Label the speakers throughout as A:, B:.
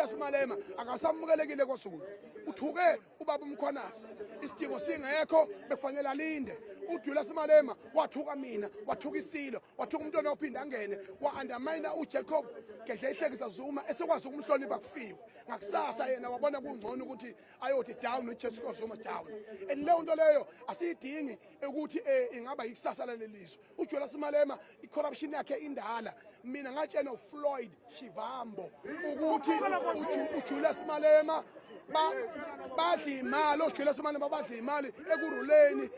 A: uJulius Malema akasamukelekile koSulu. Uthuke ubaba uMkhwanazi. Isidingo singekho bekufanele alinde. uJulius Malema wathuka mina, wathuka iSilo, wathuka umuntu ophinda angene, wa-undermine uJacob Gedleyihlekisa Zuma esekwazi ukumhlonipha kufiwe. Ngakusasa yena wabona kungcono ukuthi ayothi down noJessica Zuma down. And leyo nto leyo asiyidingi ukuthi ingaba yikusasa lelizwe. uJulius Malema icorruption yakhe indala. Mina ngatshena uFloyd Shivambo ukuthi uJulius Malema badla imali, uJulius Malema badla imali ekuruleni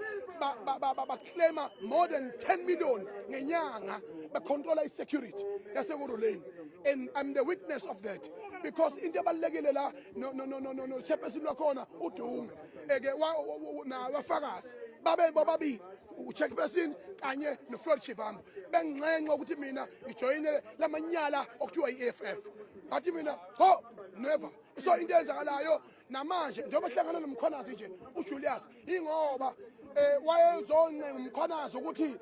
A: claima more than 10 million ngenyanga becontrola isecurity yasekuruleni. And I'm the witness of that because into ebalekile la no chairperson wakhona uDunga na wafakazi babe bobabili uchairperson kanye noFloyd Shivambo bengenxa ukuthi mina ngijoyine lamanyala okuthiwa iEFF. Bathi mina never. So into ezakalayo namanje njengoba hlangana noMkhwanazi nje uJulius ingoba wayezonce uMkhwanazi ukuthi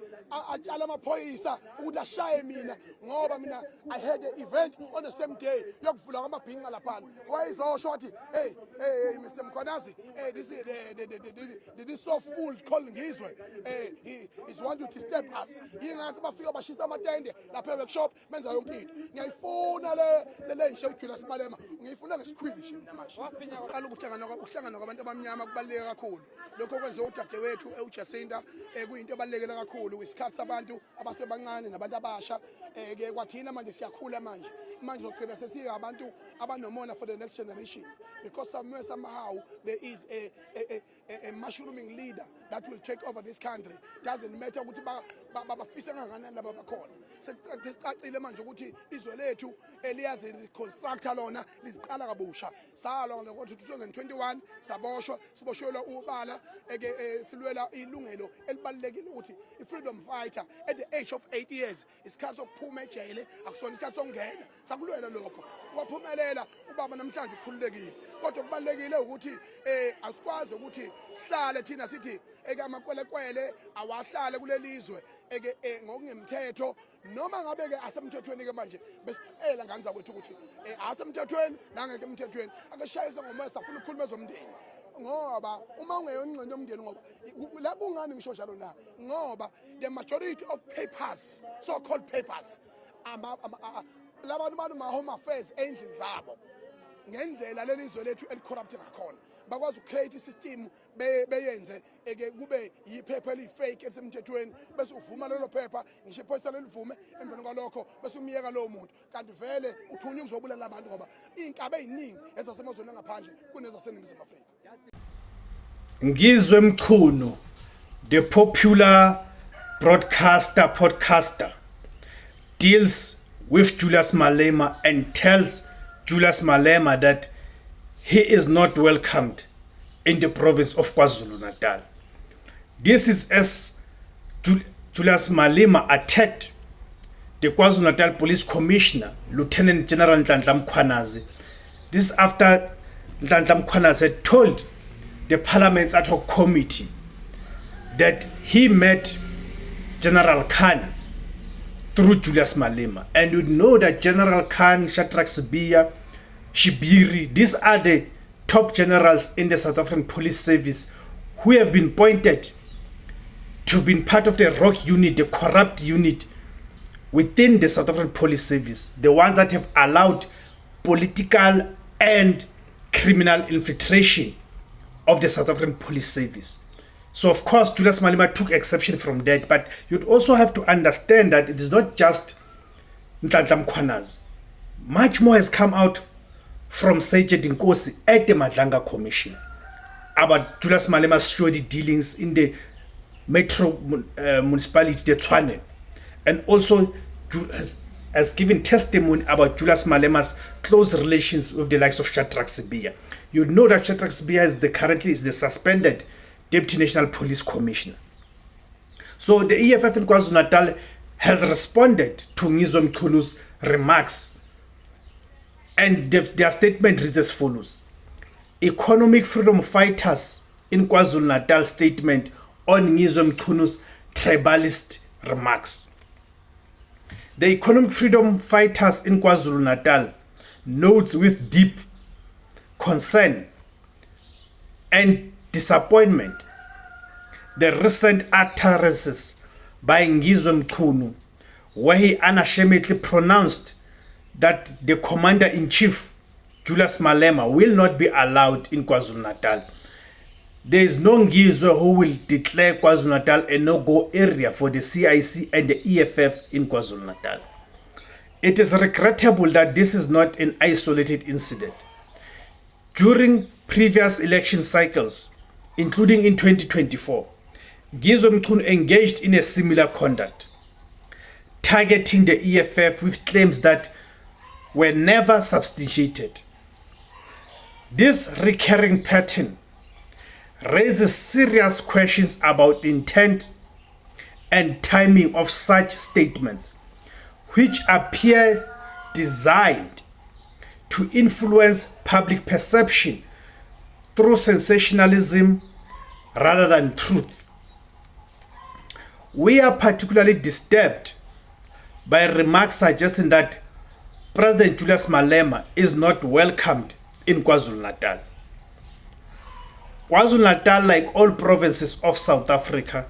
A: atshala amaphoyisa ukuthi ashaye mina ngoba mina I had an event on the same day yokuvula kwamabhinqa lapha. Wayezosho wathi hey Mr. Mkhwanazi, this is this so fool calling his way. He is want to disturb us. Yingakho bafika bashisa amatende lapha workshop benza yonke into. Ngiyayifuna le nje uJulius Malema, ngiyifuna ngesikhwilishe namanje. Qala ukuhlangana kwabantu abamnyama kubaleka kakhulu. Lokho kwenza udadewethu uJacinta kuyinto ebalekile kakhulu isikhathi sabantu abasebancane nabantu abasha ke kwathina manje siyakhula manje uzogcina sesiyabantu abanomona for the next generation because somehow there is a mushrooming leader that will take over this country. Doesn't matter ukuthi bafisa kangakanani laba bakhona. Sesicacile manje ukuthi izwe lethu eliyazi reconstructor lona liziqala kabusha salo ngokuthi 2021 saboshwa siboshelwa ubala silwela ilungelo elibalekile ukuthi i-freedom fighter at the age of 8 years isikhathi sokuphuma ejele akusona isikhathi sokungena sakulwela lokho waphumelela ubaba namhlanje ukhululekile kodwa kubalekile ukuthi asikwazi ukuthi sihlale thina sithi amakwelekwele awahlale kulelizwe ngokungemthetho noma ngabe ke asemthethweni ke manje besicela ngani zakwethu ukuthi asemthethweni nangeke emthethweni akashayisa ngomoya safuna ukukhuluma ezomndeni ngoba uma ungeyongxenye yomndeni ngoba lapho ungani ngisho njalo na ngoba the majority of papers, so called papers, labantu ma home affairs endlini zabo ngendlela lelizwe lethu elicorrupt ngakhona bakwazi ucreate system beyenze kube yiphepha elifake esemthethweni bese uvuma lelo phepha ngisho iphoyisa lelivume emveni kwalokho bese umiyeka lowo muntu kanti vele uthunywa ukuzobulala abantu ngoba inkabe eziningi ezasemazweni angaphandle kunezaseningizimu Afrika.
B: Ngizwe Mchunu, the popular podcaster deals with Julius Malema and tells Julius Malema that he is not welcomed in the province of KwaZulu-Natal. This is as Julius Malema attacked the KwaZulu-Natal Police Commissioner, Lieutenant General Nhlanhla Mkhwanazi. This is after Nhlanhla Mkhwanazi had told the Parliament's ad hoc committee that he met General Khan through Julius Malema. And you know that General Khan, Shadrack Sibiya, Shibiri, these are the top generals in the South African Police Service who have been pointed to have been part of the rogue unit, the corrupt unit within the South African Police Service, the ones that have allowed political and criminal infiltration of the South African Police Service. So of course Julius Malema took exception from that, but you'd also have to understand that it is not just Nhlanhla Mkhwanazi. Much more has come out from Sergeant Nkosi at the Madlanga Commission about Julius Malema's shady dealings in the metro municipality, the Tshwane, and also has given testimony about Julius Malema's close relations with the likes of Shadrack Sibiya. You know that Shadrack Sibiya currently is the suspended Deputy National Police Commissioner. So the EFF in KwaZulu-Natal has responded to Ngizwe Mchunu's remarks, and their statement reads as follows. Economic freedom fighters in KwaZulu-Natal statement on Ngizwe Mchunu's tribalist remarks. The economic freedom fighters in KwaZulu-Natal notes with deep concern and disappointment the recent utterances by Ngizwe Mchunu, where he unashamedly pronounced that the Commander-in-Chief, Julius Malema, will not be allowed in KwaZulu-Natal. There is no Ngizwe who will declare KwaZulu-Natal a no-go area for the CIC and the EFF in KwaZulu-Natal. It is regrettable that this is not an isolated incident. During previous election cycles, including in 2024, Ngizwe Mchunu engaged in a similar conduct, targeting the EFF with claims that were never substantiated. This recurring pattern raises serious questions about intent and timing of such statements, which appear designed to influence public perception through sensationalism rather than truth. We are particularly disturbed by remarks suggesting that President Julius Malema is not welcomed in KwaZulu-Natal. KwaZulu-Natal, like all provinces of South Africa,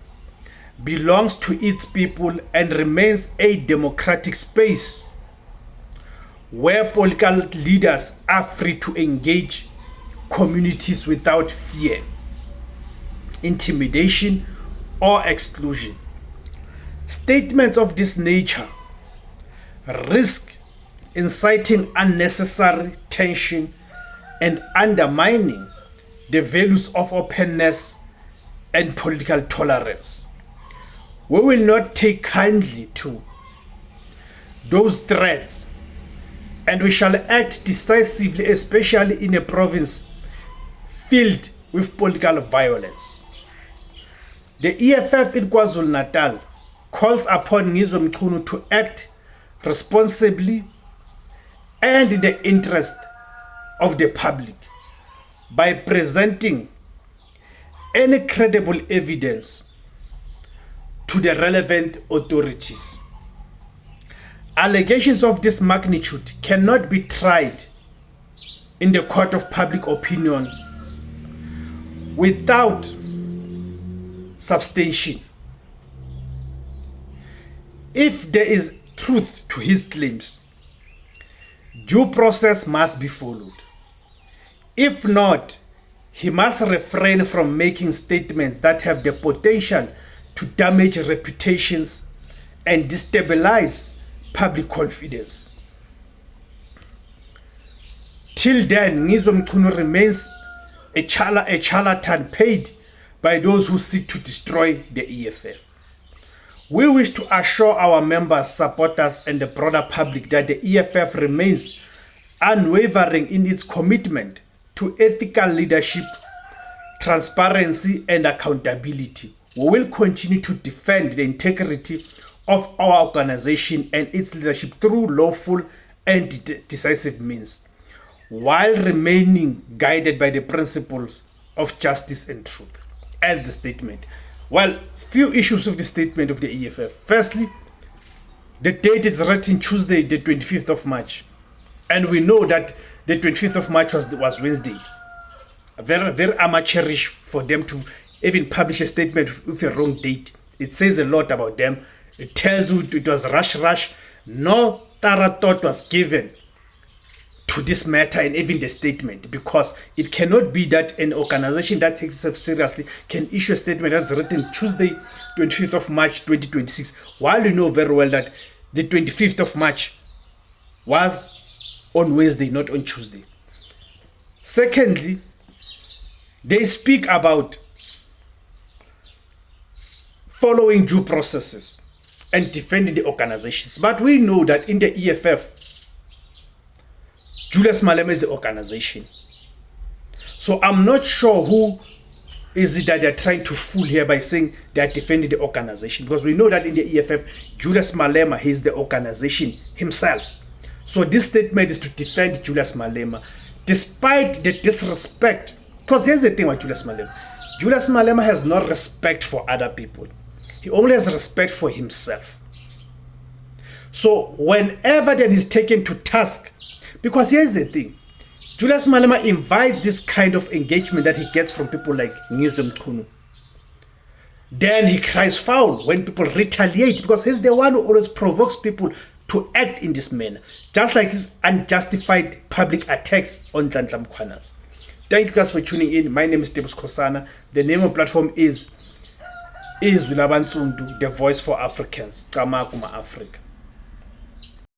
B: belongs to its people and remains a democratic space where political leaders are free to engage communities without fear, intimidation, or exclusion. Statements of this nature risk inciting unnecessary tension and undermining the values of openness and political tolerance. We will not take kindly to those threats, and we shall act decisively, especially in a province filled with political violence. The EFF in KwaZulu-Natal calls upon Ngizwe Mchunu to act responsibly and in the interest of the public by presenting any credible evidence to the relevant authorities. Allegations of this magnitude cannot be tried in the court of public opinion without substantiation. If there is truth to his claims, due process must be followed. If not, he must refrain from making statements that have the potential to damage reputations and destabilize public confidence. Till then, Ngizwe Mchunu remains a charlatan paid by those who seek to destroy the EFF. We wish to assure our members, supporters, and the broader public that the EFF remains unwavering in its commitment to ethical leadership, transparency, and accountability. We will continue to defend the integrity of our organization and its leadership through lawful and decisive means, while remaining guided by the principles of justice and truth. As the statement. Well, few issues of the statement of the EFF. Firstly, the date is written Tuesday, the 25th of March. And we know that the 25th of March was Wednesday. Very, very amateurish for them to even publish a statement with a wrong date. It says a lot about them. It tells you it was rush. No thorough thought was given to this matter and even the statement, because it cannot be that an organization that takes itself seriously can issue a statement that's written Tuesday, 25th of March 2026, while you know very well that the 25th of March was on Wednesday, not on Tuesday. Secondly, they speak about following due processes and defending the organizations, but we know that in the EFF, Julius Malema is the organization. So I'm not sure who is it that they're trying to fool here by saying they're defending the organization, because we know that in the EFF, Julius Malema is the organization himself. So this statement is to defend Julius Malema, despite the disrespect. Because here's the thing with Julius Malema. Julius Malema has no respect for other people. He only has respect for himself. So whenever then he's taken to task Because here's the thing. Julius Malema invites this kind of engagement that he gets from people like Newsom Kunu. Then he cries foul when people retaliate, because he's the one who always provokes people to act in this manner. Just like his unjustified public attacks on Nhlanhla Mkhwanazi. Thank you guys for tuning in. My name is Tebus Khosana. The name of the platform is Izwi Labansundu, the voice for Africans. Kama Kuma Africa.